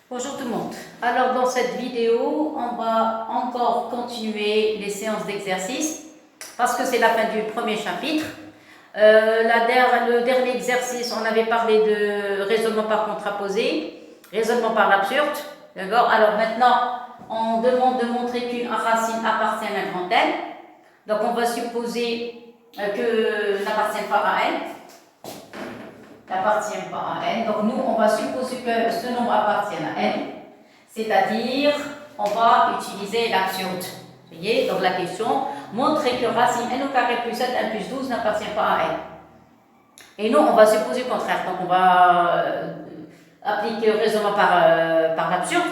Bonjour tout le monde. Alors dans cette vidéo, on va encore continuer les séances d'exercice parce que c'est la fin du premier chapitre. Le dernier exercice, on avait parlé de raisonnement par contraposé, raisonnement par l'absurde. D'accord. Alors maintenant, on demande de montrer qu'une racine appartient à un grand N. Donc on va supposer que n'appartient pas à N. N'appartient pas à N. Donc nous, on va supposer que ce nombre appartient à N, c'est-à-dire on va utiliser l'absurde. Vous voyez, donc la question, montrer que racine N au carré plus 7, N plus 12 n'appartient pas à N. Et nous, on va supposer le contraire. Donc on va appliquer le raisonnement par l'absurde.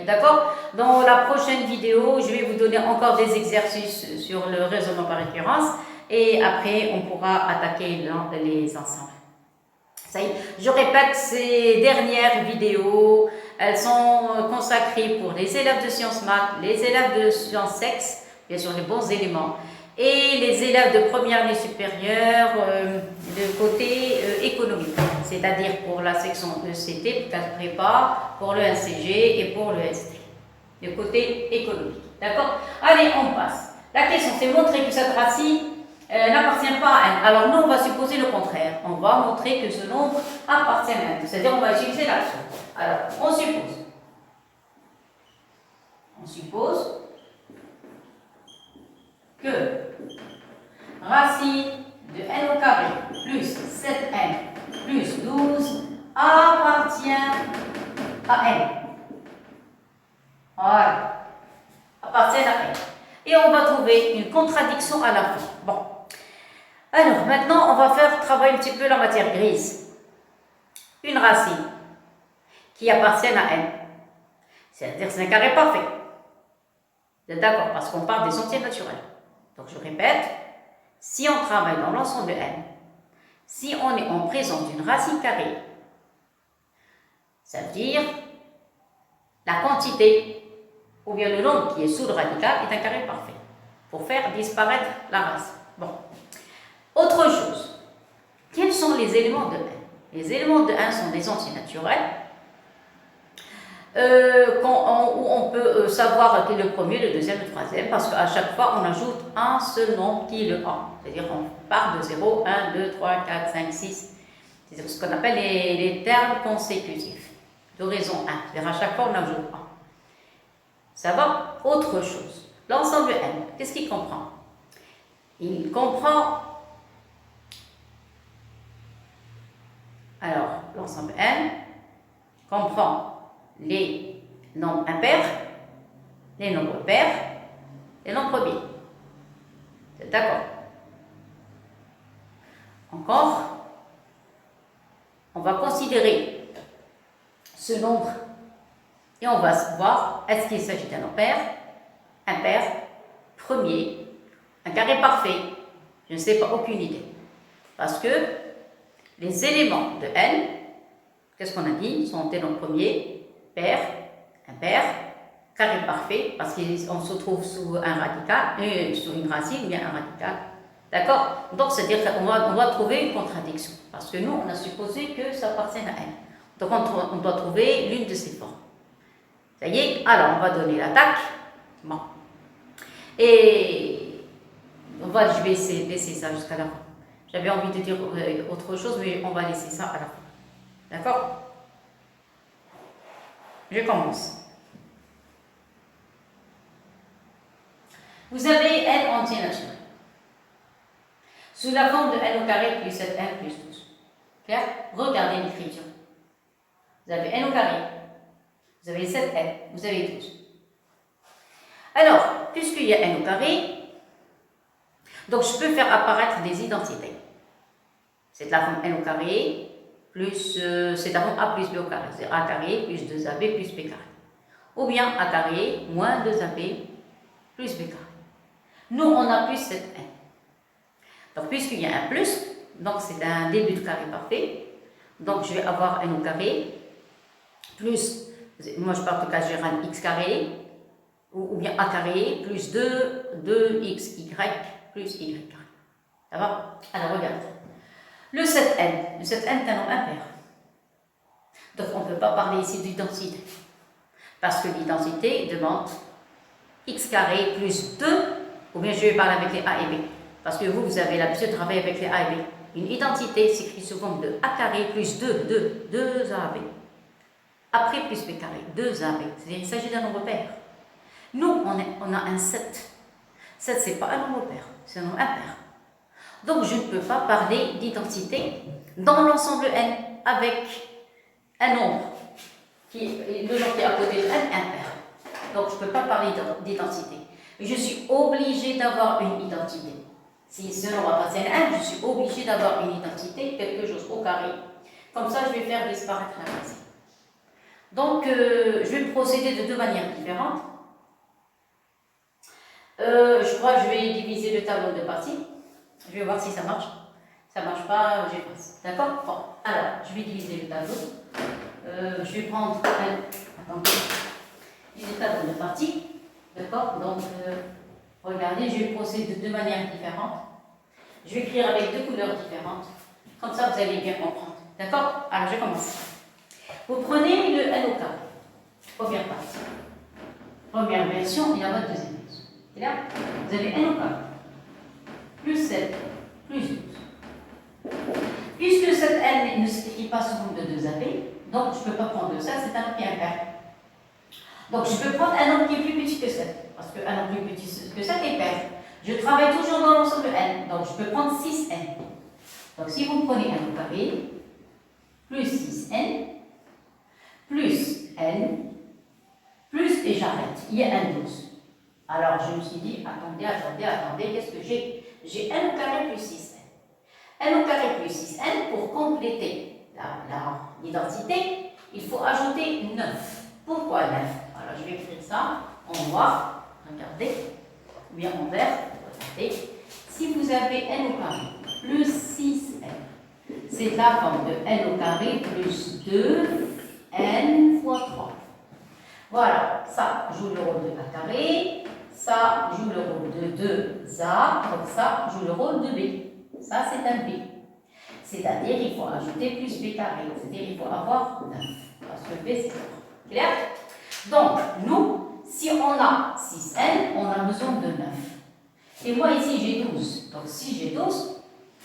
D'accord. Dans la prochaine vidéo, je vais vous donner encore des exercices sur le raisonnement par récurrence et après, on pourra attaquer les ensembles. Ça y est, je répète, ces dernières vidéos, elles sont consacrées pour les élèves de sciences maths, les élèves de sciences sexe, bien sûr les bons éléments, et les élèves de première année supérieure, de côté économique, c'est-à-dire pour la section ECT, classe prépa, pour le NCG et pour le ST, le côté économique. D'accord. Allez, on passe. La question, c'est montrer que cette racine n'appartient pas à N. Alors nous, on va supposer le contraire. On va montrer que ce nombre appartient à N. C'est-à-dire, on va utiliser l'action. Alors, on suppose que racine de N au carré plus 7N plus 12 appartient à N. Voilà. Appartient à N. Et on va trouver une contradiction à la fin. Bon. Alors, maintenant, on va faire travailler un petit peu la matière grise. Une racine qui appartient à N. C'est-à-dire que c'est un carré parfait. Vous êtes d'accord? Parce qu'on parle des entiers naturels. Donc, je répète, si on travaille dans l'ensemble de N, si on est en présence d'une racine carrée, ça veut dire la quantité ou bien le nombre qui est sous le radical est un carré parfait pour faire disparaître la racine. Bon. Autre chose, quels sont les éléments de N? Les éléments de N sont des entiers naturels où on peut savoir qui est le premier, le deuxième, le troisième, parce qu'à chaque fois on ajoute un seul nombre qui est le 1. C'est-à-dire qu'on part de 0, 1, 2, 3, 4, 5, 6. C'est ce qu'on appelle les termes consécutifs de raison 1. C'est-à-dire à chaque fois on ajoute 1. Ça va? Autre chose, l'ensemble N, qu'est-ce qu'il comprend? Il comprend. Alors, l'ensemble N comprend les nombres impairs, les nombres pairs, les nombres premiers. C'est d'accord? Encore, on va considérer ce nombre et on va voir est-ce qu'il s'agit d'un nombre pair, impair, premier, un carré parfait. Je ne sais pas, aucune idée. Parce que les éléments de N, qu'est-ce qu'on a dit? Sont des nombres premiers, pair, impair, carré parfait, parce qu'on se trouve sous un radical, sous une racine, bien un radical. D'accord? Donc, c'est-à-dire qu'on va trouver une contradiction, parce que nous, on a supposé que ça appartient à N. Donc, on doit trouver l'une de ces formes. Ça y est? Alors, on va donner l'attaque. Bon. Et je vais essayer de laisser ça jusqu'à la fin. J'avais envie de dire autre chose, mais on va laisser ça à la fin. D'accord? Je commence. Vous avez N entier naturel. Sous la forme de N au carré plus 7N plus 12. Clair? Regardez l'écriture. Vous avez N au carré. Vous avez 7N. Vous avez 12. Alors, puisqu'il y a N au carré, donc je peux faire apparaître des identités. C'est la forme N au carré plus, c'est la forme A plus B au carré. C'est A carré plus 2AB plus B carré. Ou bien A carré moins 2AB plus B carré. Nous, on a plus 7N. Donc, puisqu'il y a un plus, donc c'est un début de carré parfait. Donc, je vais avoir N au carré plus, moi je pars de cas général X carré, ou bien A carré plus 2XY plus Y carré. Ça va? Alors, regarde. Le 7N est un nombre impair. Donc, on ne peut pas parler ici d'identité. Parce que l'identité demande x carré plus 2, ou bien je vais parler avec les a et b. Parce que vous avez l'habitude de travailler avec les a et b. Une identité s'écrit sous forme de a carré plus 2ab. Après plus b carré, 2ab. C'est-à-dire qu'il s'agit d'un nombre pair. Nous, on a un 7. 7, ce n'est pas un nombre pair, c'est un nombre impair. Donc, je ne peux pas parler d'identité dans l'ensemble n avec un nombre, le nombre qui est à côté de n impair. Donc, je ne peux pas parler d'identité. Je suis obligé d'avoir une identité. Si ce nombre appartient à 1, je suis obligé d'avoir une identité, quelque chose au carré. Comme ça, je vais faire disparaître la racine. Donc, je vais procéder de deux manières différentes. Je crois que je vais diviser le tableau de parties. Je vais voir si ça marche. Ça ne marche pas, j'efface. D'accord? Bon, alors, je vais diviser le tableau. Je vais prendre une tableau de parties. D'accord? Donc, regardez, je vais procéder de deux manières différentes. Je vais écrire avec deux couleurs différentes. Comme ça, vous allez bien comprendre. D'accord? Alors, je commence. Vous prenez le n au carré. Première partie. Première version et la votre deuxième version. Et là, vous avez n au carré. Plus 7, plus 12. Puisque cette n ne s'écrit pas sous forme de 2ab, donc je ne peux pas prendre ça, c'est un nombre qui est impair. Donc je peux prendre un nombre qui est plus petit que 7, parce qu'un nombre plus petit que 7 est pair. Je travaille toujours dans l'ensemble n, donc je peux prendre 6n. Donc si vous prenez n au carré, plus 6n, plus n, plus, et j'arrête, il y a un 12. Alors je me suis dit, attendez, qu'est-ce que j'ai? J'ai n au carré plus 6n. n au carré plus 6n, pour compléter l'identité, il faut ajouter 9. Pourquoi 9? Alors je vais écrire ça en noir, regardez, ou bien en vert, regardez. Si vous avez n au carré plus 6n, c'est la forme de n au carré plus 2n fois 3. Voilà, ça joue le rôle de a carré, ça joue le rôle de 2a, donc ça joue le rôle de b. Ça, c'est un b. C'est-à-dire qu'il faut ajouter plus b carré, c'est-à-dire qu'il faut avoir 9, parce que b, c'est 3. Clair? Donc, nous, si on a 6n, on a besoin de 9. Et moi, ici, j'ai 12. Donc, si j'ai 12,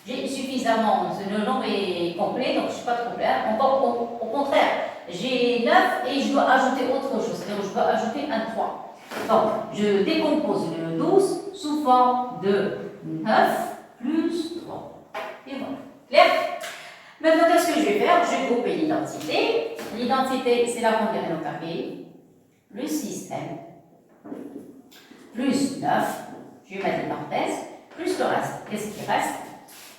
j'ai suffisamment, le nombre est complet, donc je ne suis pas trop clair. Au contraire, j'ai 9 et je dois ajouter autre chose, c'est-à-dire je dois ajouter un 3. Donc, je décompose le 12 sous forme de 9 plus 3. Et voilà. Clair? Maintenant, qu'est-ce que je vais faire? Je vais grouper l'identité. L'identité, c'est la forme de n au carré, plus 6n, plus 9, je vais mettre les parenthèses, plus le reste. Qu'est-ce qui reste?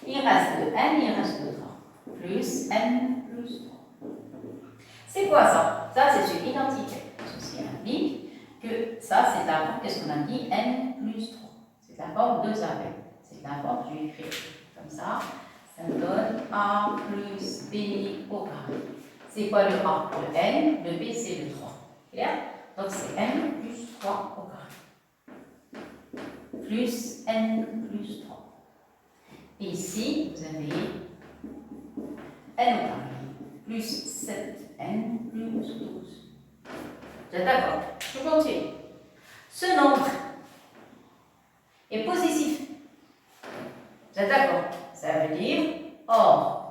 Il reste le n, il reste le 3. Plus n plus 3. C'est quoi ça? Ça, c'est une identité. Ceci implique que ça, c'est la forme, qu'est-ce qu'on a dit? N plus 3. C'est la forme 2ab. C'est la forme, je vais écrire comme ça. Ça me donne a plus b au carré. C'est quoi le a? Le n, le b, c'est le 3. Clair? Donc, c'est n plus 3 au carré. Plus n plus 3. Et ici, vous avez n au carré plus 7n plus 12. Vous êtes d'accord? Je continue. Ce nombre est positif. Vous êtes d'accord? Ça veut dire, or,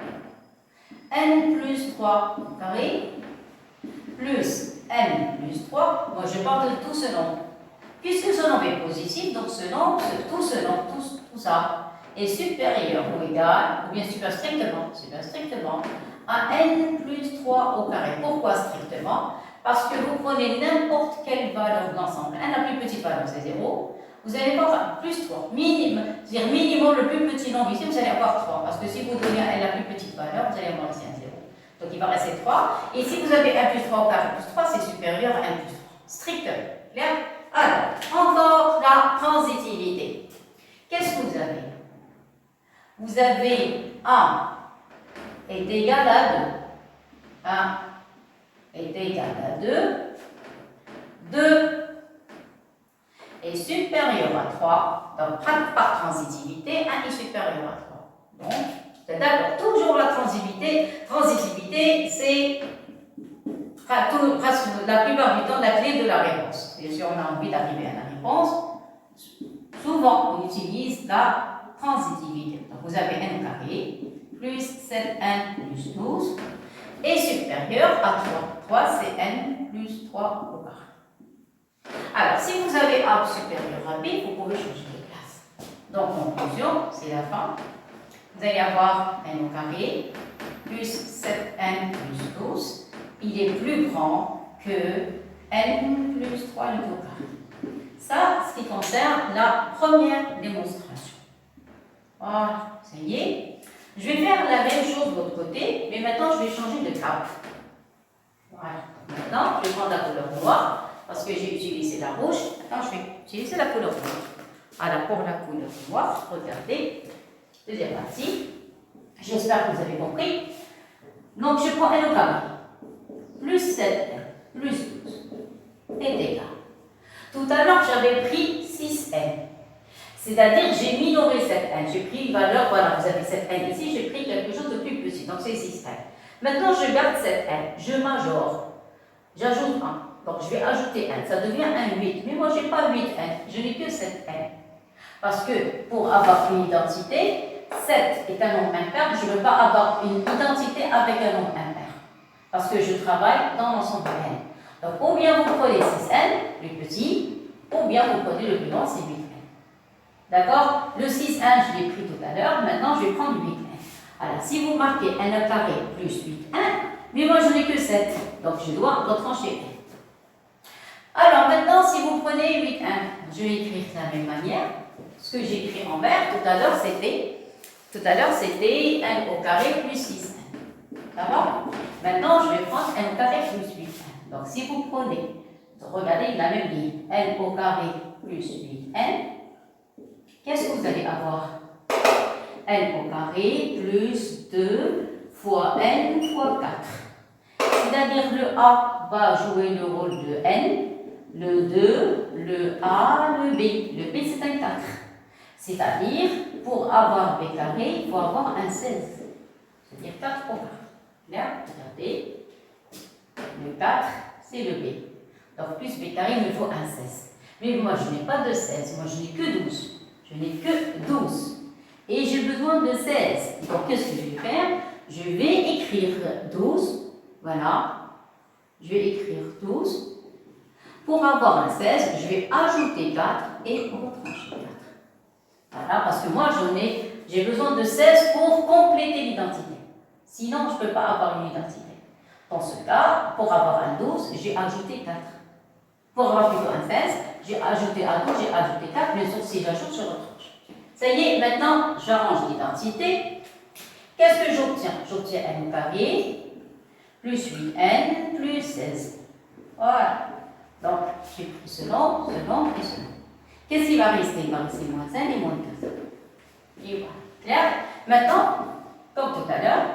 n plus 3 au carré plus n plus 3, moi je parle de tout ce nombre. Puisque ce nombre est positif, donc tout ce nombre, tout ça, est supérieur ou égal, ou bien supérieur strictement, à n plus 3 au carré. Pourquoi strictement? Parce que vous prenez n'importe quelle valeur de l'ensemble. n, la plus petite valeur, c'est 0. Vous allez avoir plus 3. C'est-à-dire minimum le plus petit nombre ici, vous allez avoir 3. Parce que si vous donnez à n la plus petite valeur, vous allez avoir ici un 0. Donc il va rester 3. Et si vous avez 1 plus 3 au carré plus 3, c'est supérieur à 1 plus 3. Strictement. Clair? Alors, encore la transitivité. Qu'est-ce que vous avez? Vous avez 1 est égal à 2. 1 est égal à 2. 2 est supérieur à 3. Donc, par transitivité, 1 est supérieur à 3. Donc, c'est d'accord. Toujours la transitivité, c'est presque la plupart du temps, la clé de la réponse. Et si on a envie d'arriver à la réponse, souvent on utilise la transitivité. Donc vous avez n au carré plus 7n plus 12 et supérieur à 3. 3 c'est n plus 3 au carré. Alors si vous avez a supérieur à b, vous pouvez changer de place. Donc conclusion, c'est la fin. Vous allez avoir n au carré plus 7n plus 12. Il est plus grand que n plus 3 au carré. Ça, ce qui concerne la première démonstration. Voilà, ça y est. Je vais faire la même chose de l'autre côté, mais maintenant je vais changer de cap. Voilà. Maintenant, je vais prendre la couleur noire, parce que j'ai utilisé la rouge. Maintenant, je vais utiliser la couleur noire. Alors, pour la couleur noire, regardez, deuxième partie. J'espère que vous avez compris. Donc, je prends n au carré, plus 7n, plus 12, est égal. Tout à l'heure, j'avais pris 6n. C'est-à-dire, j'ai minoré 7n. J'ai pris une valeur, voilà, vous avez 7n ici, j'ai pris quelque chose de plus petit, donc c'est 6n. Maintenant, je garde 7n, je majore, j'ajoute 1. Donc, je vais ajouter n, ça devient un 8. Mais moi, je n'ai pas 8n, je n'ai que 7n. Parce que, pour avoir une identité, 7 est un nombre impair, je ne veux pas avoir une identité avec un nombre impair. Parce que je travaille dans l'ensemble n. Donc, ou bien vous prenez 6n, le petit, ou bien vous prenez le plus grand, c'est 8n. D'accord? Le 6n, je l'ai pris tout à l'heure, maintenant je vais prendre 8n. Alors, si vous marquez n au carré plus 8n, mais moi je n'ai que 7, donc je dois retrancher. Alors, maintenant, si vous prenez 8n, je vais écrire de la même manière. Ce que j'ai écrit en vert, tout à l'heure, c'était n au carré plus 6n. D'accord? Maintenant, je vais prendre n au carré plus 8n. Donc, si vous prenez, regardez la même ligne, n au carré plus 8n, qu'est-ce que vous allez avoir? N au carré plus 2 fois n fois 4. C'est-à-dire le A va jouer le rôle de n, le 2, le A, le B. Le B, c'est un 4. C'est-à-dire, pour avoir B carré, il faut avoir un 16. C'est-à-dire 4 au carré. Là, regardez, le 4, c'est le B. Donc, plus B carré, il me faut un 16. Mais moi, je n'ai pas de 16, moi, je n'ai que 12. Je n'ai que 12. Et j'ai besoin de 16. Donc, qu'est-ce que je vais faire? Je vais écrire 12. Voilà. Je vais écrire 12. Pour avoir un 16, je vais ajouter 4 et retrancher 4. Voilà, parce que moi, j'ai besoin de 16 pour compléter l'identité. Sinon, je ne peux pas avoir une identité. Dans ce cas, pour avoir un 12, j'ai ajouté 4. Pour avoir plutôt un 16, j'ai ajouté un 12, j'ai ajouté 4, mais sauf si j'ajoute, je retranche. Ça y est, maintenant, j'arrange l'identité. Qu'est-ce que j'obtiens? J'obtiens n au carré, plus 8n, plus 16. Voilà. Donc, j'ai pris ce nombre et ce nombre. Qu'est-ce qui va rester? Il va rester moins 1 et moins 15. Et voilà. Clair? Maintenant, comme tout à l'heure,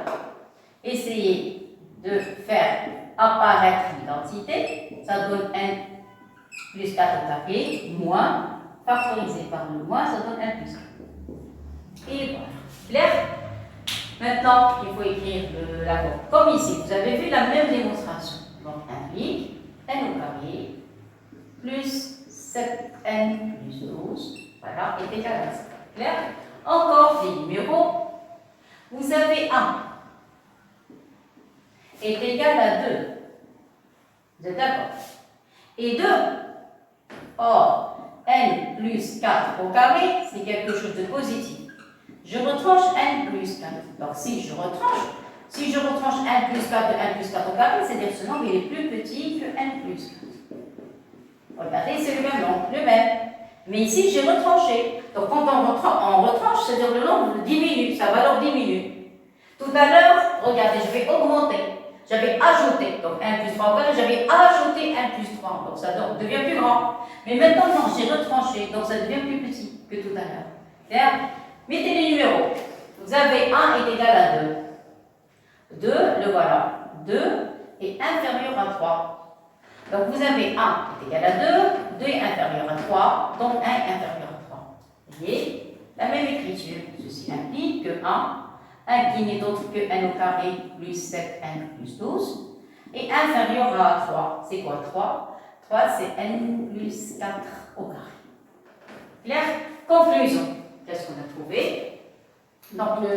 essayez de faire apparaître l'identité. Ça donne n plus 4 au carré, moins, factorisé par le moins, ça donne n plus 4. Et voilà. Clair? Maintenant, il faut écrire la courbe. Comme ici, vous avez vu la même démonstration. Donc, implique n au carré plus 7n plus 12, voilà, est égal à ça. Clair? Encore des numéros. Vous avez 1 est égal à 2. Vous êtes d'accord? Et 2, or, n plus 4 au carré, c'est quelque chose de positif. Je retranche n plus 4. Donc, si je retranche n plus 4 de n plus 4 au carré, c'est-à-dire que ce nombre il est plus petit que n plus 4. Regardez, c'est le même nombre, le même. Mais ici, j'ai retranché. Donc, quand on retranche, c'est-à-dire le nombre diminue, sa valeur diminue. Tout à l'heure, regardez, je vais augmenter. J'avais ajouté, donc 1 plus 3 au carré, j'avais ajouté 1 plus 3. Donc, ça devient plus grand. Mais maintenant, non, j'ai retranché, donc ça devient plus petit que tout à l'heure. Clair? Mettez les numéros. Vous avez 1 est égal à 2. 2, le voilà. 2 est inférieur à 3. Donc, vous avez 1 est égal à 2, 2 est inférieur à 3, donc 1 est inférieur à 3. Vous voyez? La même écriture. Ceci implique que 1 qui n'est autre que n au carré plus 7n plus 12, est inférieur à 3. C'est quoi 3? 3, c'est n plus 4 au carré. Clair? Conclusion. Qu'est-ce qu'on a trouvé? Donc,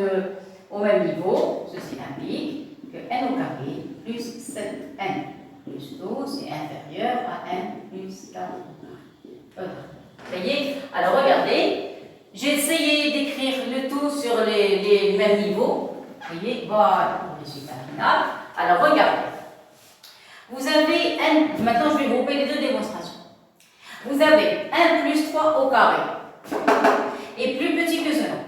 au même niveau, ceci implique que n au carré plus 7n plus 12 est inférieur à n plus 4 au carré. Vous voyez? Alors, regardez. J'ai essayé d'écrire le tout sur les mêmes niveaux. Vous voyez? Voilà le résultat final. Alors, regardez. Vous avez n, maintenant je vais grouper les deux démonstrations. Vous avez 1 plus 3 au carré est plus petit que ce nombre.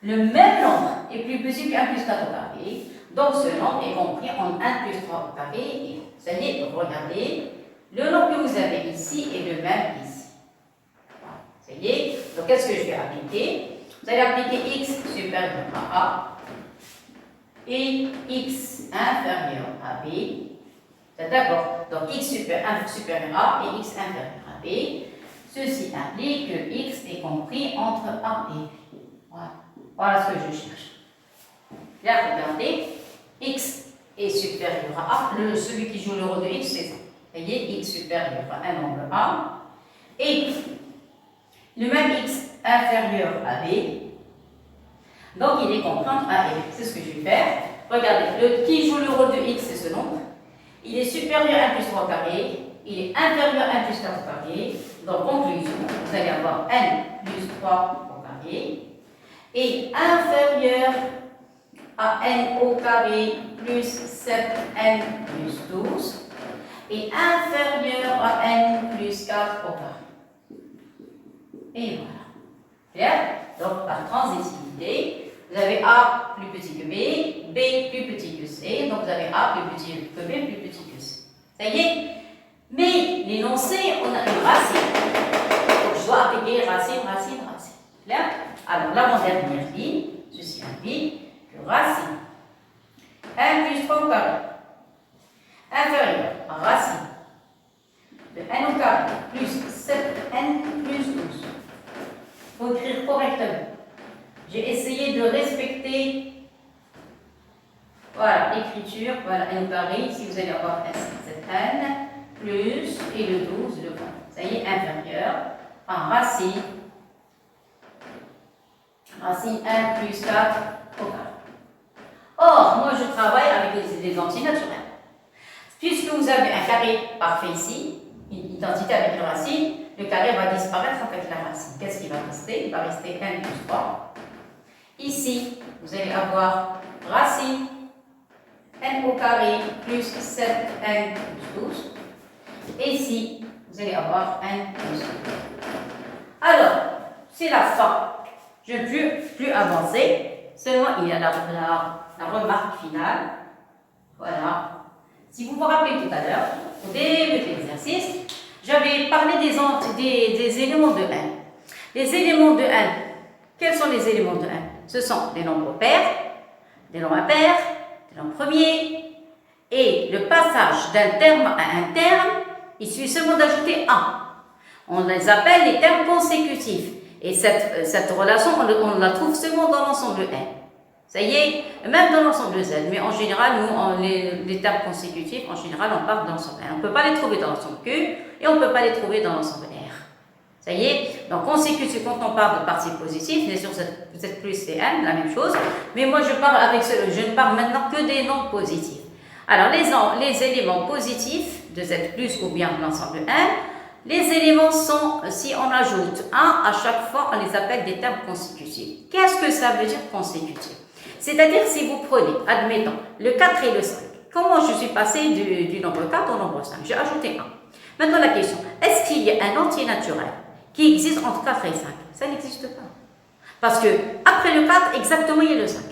Le même nombre est plus petit que 1 plus 4 au carré. Donc ce nombre est compris en 1 plus 3 au carré. Et ça y est, regardez, le nombre que vous avez ici est le même ici. Ça y est, donc qu'est-ce que je vais appliquer? Vous allez appliquer x supérieur à a et x inférieur à b. D'accord? Donc x supérieur à et x inférieur à b. Ceci implique que x est compris entre a et b. Voilà, voilà ce que je cherche. Là, regardez, x est supérieur à a. Celui qui joue le rôle de x, c'est ça. Vous voyez, x supérieur à un nombre a. Et le même x inférieur à b. Donc, il est compris entre a et b. C'est ce que je vais faire. Regardez, qui joue le rôle de x, c'est ce nombre. Il est supérieur à 1 plus 3 au carré, il est inférieur à 1 plus 4 au carré. Donc, conclusion, vous allez avoir n plus 3 au carré et inférieur à n au carré plus 7n plus 12 et inférieur à n plus 4 au carré. Et voilà. Clair? Donc, par transitivité, vous avez A plus petit que B, B plus petit que C, donc vous avez A plus petit que B plus petit que C. Ça y est? Mais l'énoncé, on a une racine. Donc je dois appliquer racine, racine, racine. Clair? Alors l'avant-dernière ligne, ceci implique que racine 1 plus 3 au carré inférieur à racine de n au carré plus 7n plus 12. Il faut écrire correctement. J'ai essayé de respecter, voilà, l'écriture, voilà, n au carré, ici vous allez avoir cet n, plus, et le 12, le 20. Ça y est, inférieur à racine 1 plus 4 au carré. Or, moi je travaille avec des entiers naturels. Puisque vous avez un carré parfait ici, une identité avec une racine, le carré va disparaître avec la racine. Qu'est-ce qui va rester? Il va rester n plus 3. Ici, vous allez avoir racine n au carré plus 7n plus 12. Et ici, vous allez avoir n plus 12. Alors, c'est la fin. Je ne peux plus avancer. Seulement, il y a la remarque finale. Voilà. Si vous vous rappelez tout à l'heure, au début de l'exercice, j'avais parlé des éléments de n. Les éléments de n, quels sont les éléments de n? Ce sont des nombres pairs, des nombres impairs, des nombres premiers, et le passage d'un terme à un terme, il suffit seulement d'ajouter 1. On les appelle les termes consécutifs. Et cette relation, on la trouve seulement dans l'ensemble n. Ça y est, même dans l'ensemble Z. Mais en général, nous, les termes consécutifs, en général, on parle dans l'ensemble n. On ne peut pas les trouver dans l'ensemble Q, et on ne peut pas les trouver dans l'ensemble R. Ça y est, donc consécutif, quand on parle de participes positifs, bien sûr, Z plus c'est n, la même chose. Mais moi, je ne parle maintenant que des nombres positifs. Alors, les éléments positifs de Z plus ou bien de l'ensemble n, les éléments sont, si on ajoute 1, à chaque fois, on les appelle des termes consécutifs. Qu'est-ce que ça veut dire consécutif? C'est-à-dire, si vous prenez, admettons, le 4 et le 5, comment je suis passé du nombre 4 au nombre 5? J'ai ajouté 1. Maintenant, la question, est-ce qu'il y a un entier naturel qui existe entre 4 et 5? Ça n'existe pas. Parce que après le 4, exactement, il y a le 5.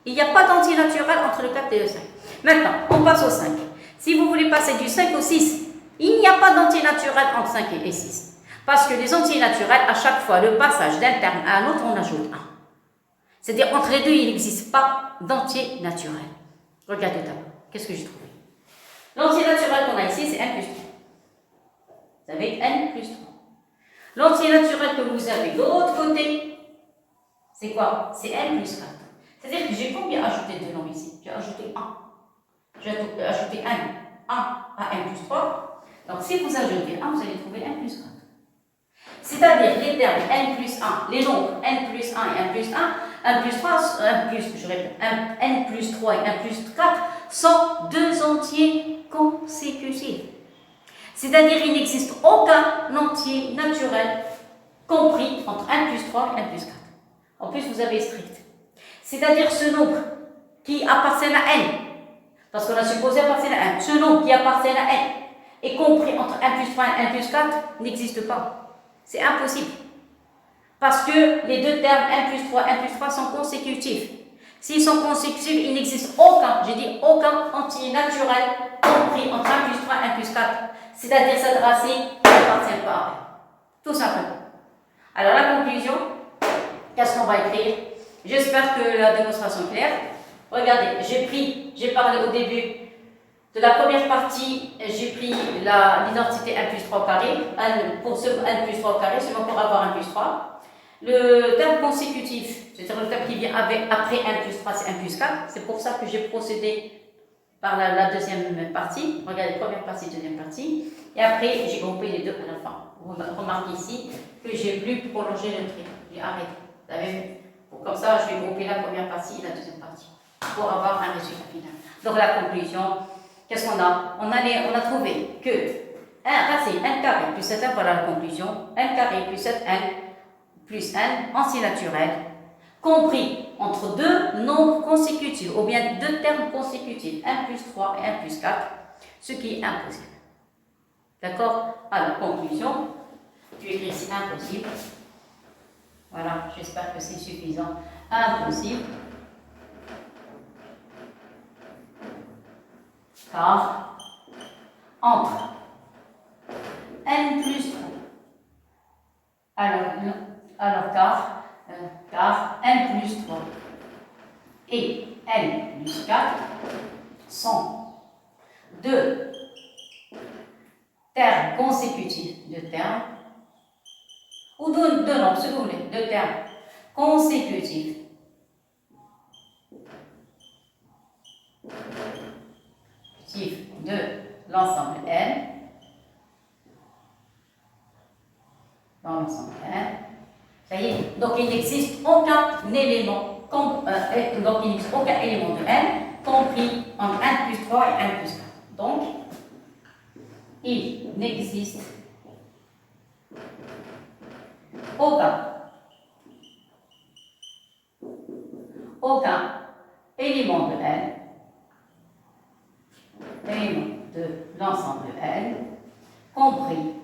Il n'y a pas d'entier naturel entre le 4 et le 5. Maintenant, on passe au 5. Si vous voulez passer du 5 au 6, il n'y a pas d'entier naturel entre 5 et 6. Parce que les entiers naturels, à chaque fois, le passage d'un terme à un autre, on ajoute 1. C'est-à-dire, entre les deux, il n'existe pas d'entier naturel. Regardez d'abord. Qu'est-ce que j'ai trouvé? L'entier naturel qu'on a ici, c'est n plus 3. Vous avez n plus 3. L'entier naturel que vous avez de l'autre côté, c'est quoi? C'est n plus 4. C'est-à-dire que j'ai combien ajouté de nombres ici? J'ai ajouté 1. Je vais ajouter 1 à n plus 3. Donc, si vous ajoutez 1, vous allez trouver n plus 4. C'est-à-dire les termes n plus 1, les nombres n plus 1 et n plus 1, n plus 3, je répète, n plus 3 et n plus 4 sont deux entiers consécutifs. C'est-à-dire qu'il n'existe aucun entier naturel compris entre n plus 3 et n plus 4. En plus, vous avez strict. C'est-à-dire ce nombre qui appartient à n, parce qu'on a supposé appartenir à n, ce nombre qui appartient à n est compris entre n plus 3 et n plus 4 n'existe pas. C'est impossible. Parce que les deux termes n plus 3 et n plus 3 sont consécutifs. S'ils sont consécutifs, il n'existe aucun, j'ai dit aucun entier naturel compris entre n plus 3 et n plus 4. C'est-à-dire cette racine n'appartient pas à n. Tout simplement. Alors la conclusion, qu'est-ce qu'on va écrire? J'espère que la démonstration est claire. Regardez, j'ai parlé au début de la première partie, j'ai pris l'identité 1 plus 3 au carré. Pour ce 1 plus 3 au carré, seulement pour avoir 1 plus 3. Le terme consécutif, c'est-à-dire le terme qui vient après 1 plus 3, c'est 1 plus 4. C'est pour ça que j'ai procédé par la deuxième partie. Regardez, première partie, deuxième partie. Et après, j'ai groupé les deux à la fin. Vous remarquez ici que j'ai plus prolongé le trait. J'ai arrêté. Vous avez vu? Comme ça, je vais grouper la première partie et la deuxième partie pour avoir un résultat final. Donc la conclusion, qu'est-ce qu'on a? On a trouvé que 1 racine n carré plus 7n, voilà la conclusion, n carré plus 7n plus n, entier naturel, compris entre deux nombres consécutifs, ou bien deux termes consécutifs, 1 plus 3 et 1 plus 4, ce qui est impossible. D'accord? Alors, conclusion, tu écris ici impossible. Voilà, j'espère que c'est suffisant. Impossible. Car entre n plus 3, car n plus 3 et n plus 4 sont deux termes consécutifs, deux termes, ou deux nombres, si vous voulez, deux termes consécutifs de l'ensemble n, dans l'ensemble n. Ça y est, donc il n'existe aucun élément, donc il n'existe aucun élément de n compris entre 1 plus 3 et 1 plus 4. Donc, il n'existe aucun élément de n, élément de l'ensemble n, compris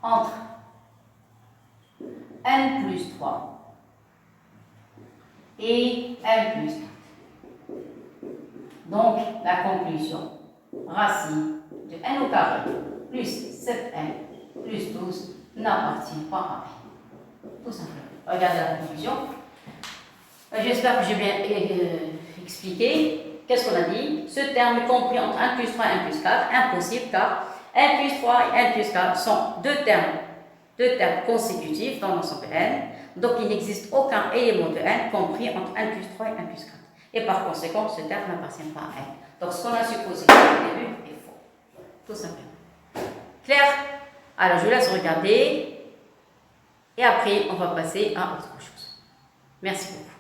entre n plus 3 et n plus 4. Donc, la conclusion, racine de n au carré plus 7n plus 12 n'appartient pas à n. Tout simplement. Regardez la conclusion. J'espère que j'ai bien expliqué. Qu'est-ce qu'on a dit? Ce terme est compris entre 1 plus 3 et 1 plus 4. Impossible car 1 plus 3 et 1 plus 4 sont deux termes consécutifs dans l'ensemble n. Donc il n'existe aucun élément de n compris entre 1 plus 3 et 1 plus 4. Et par conséquent, ce terme n'appartient pas à n. Donc ce qu'on a supposé au début est faux. Tout simplement. Clair? Alors je vous laisse regarder. Et après, on va passer à autre chose. Merci beaucoup.